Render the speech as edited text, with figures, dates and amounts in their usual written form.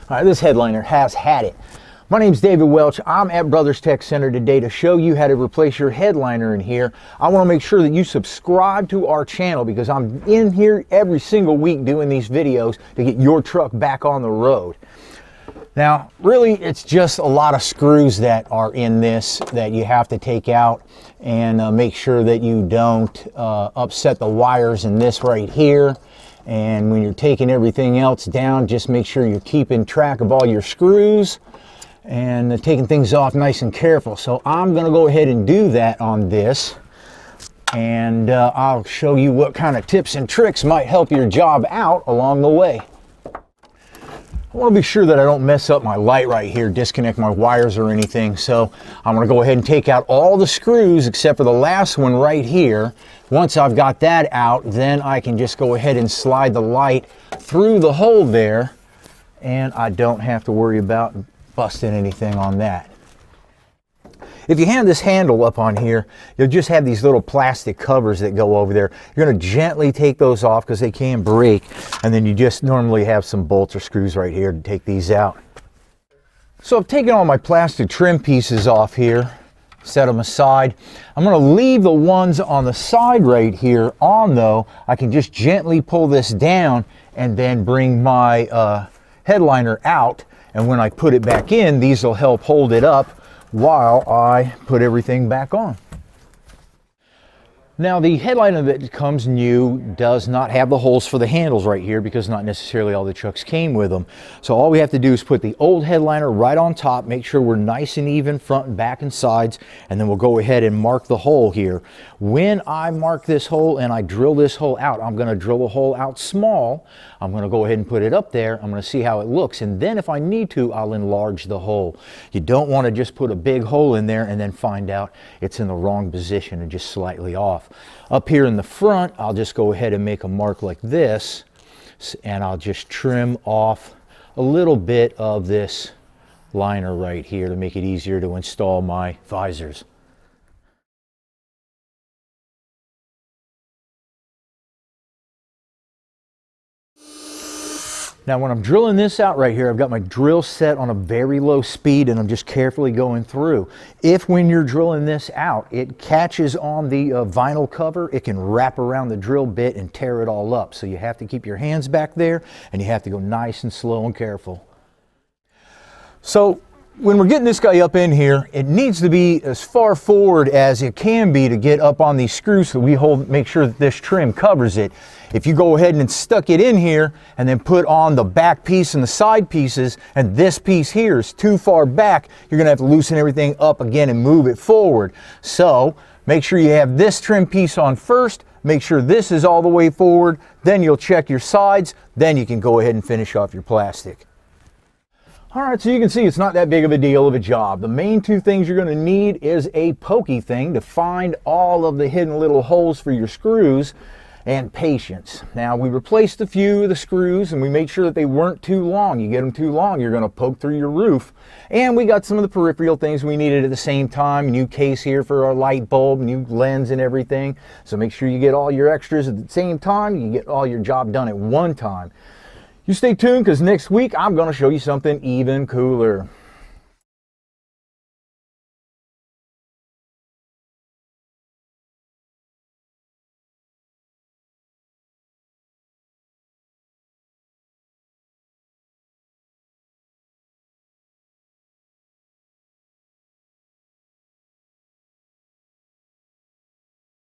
All right, this headliner has had it. My name's David Welch. I'm at Brothers Tech Center today to show you how to replace your headliner in here. I want to make sure that you subscribe to our channel because I'm in here every single week doing these videos to get your truck back on the road. Now, really, it's just a lot of screws that are in this that you have to take out and make sure that you don't upset the wires in this right here. And when you're taking everything else down, just make sure you're keeping track of all your screws and taking things off nice and careful. So I'm going to go ahead and do that on this, and I'll show you what kind of tips and tricks might help your job out along the way. I want to be sure that I don't mess up my light right here, disconnect my wires or anything. So I'm going to go ahead and take out all the screws except for the last one right here. Once I've got that out, then I can just go ahead and slide the light through the hole there, and I don't have to worry about busting anything on that. If you hand this handle up on here, you'll just have these little plastic covers that go over there. You're going to gently take those off because they can break, and then you just normally have some bolts or screws right here to take these out. So I've taken all my plastic trim pieces off here, set them aside. I'm going to leave the ones on the side right here on though. I can just gently pull this down and then bring my headliner out, and when I put it back in, these will help hold it up while I put everything back on. Now, the headliner that comes new does not have the holes for the handles right here because not necessarily all the trucks came with them. So all we have to do is put the old headliner right on top, make sure we're nice and even front and back and sides, and then we'll go ahead and mark the hole here. When I mark this hole and I drill this hole out, I'm going to drill the hole out small. I'm going to go ahead and put it up there. I'm going to see how it looks, and then if I need to, I'll enlarge the hole. You don't want to just put a big hole in there and then find out it's in the wrong position and just slightly off. Up here in the front, I'll just go ahead and make a mark like this, and I'll just trim off a little bit of this liner right here to make it easier to install my visors. Now when I'm drilling this out right here, I've got my drill set on a very low speed and I'm just carefully going through. If when you're drilling this out, it catches on the vinyl cover, it can wrap around the drill bit and tear it all up. So you have to keep your hands back there and you have to go nice and slow and careful. So when we're getting this guy up in here, it needs to be as far forward as it can be to get up on these screws so we make sure that this trim covers it. If you go ahead and stuck it in here and then put on the back piece and the side pieces, and this piece here is too far back, you're gonna have to loosen everything up again and move it forward. So make sure you have this trim piece on first, make sure this is all the way forward, then you'll check your sides, then you can go ahead and finish off your plastic. All right, so you can see it's not that big of a deal of a job. The main two things you're going to need is a pokey thing to find all of the hidden little holes for your screws, and patience. Now, we replaced a few of the screws and we made sure that they weren't too long. You get them too long, you're going to poke through your roof. And we got some of the peripheral things we needed at the same time. New case here for our light bulb, new lens and everything. So make sure you get all your extras at the same time. You get all your job done at one time. You stay tuned because next week I'm going to show you something even cooler.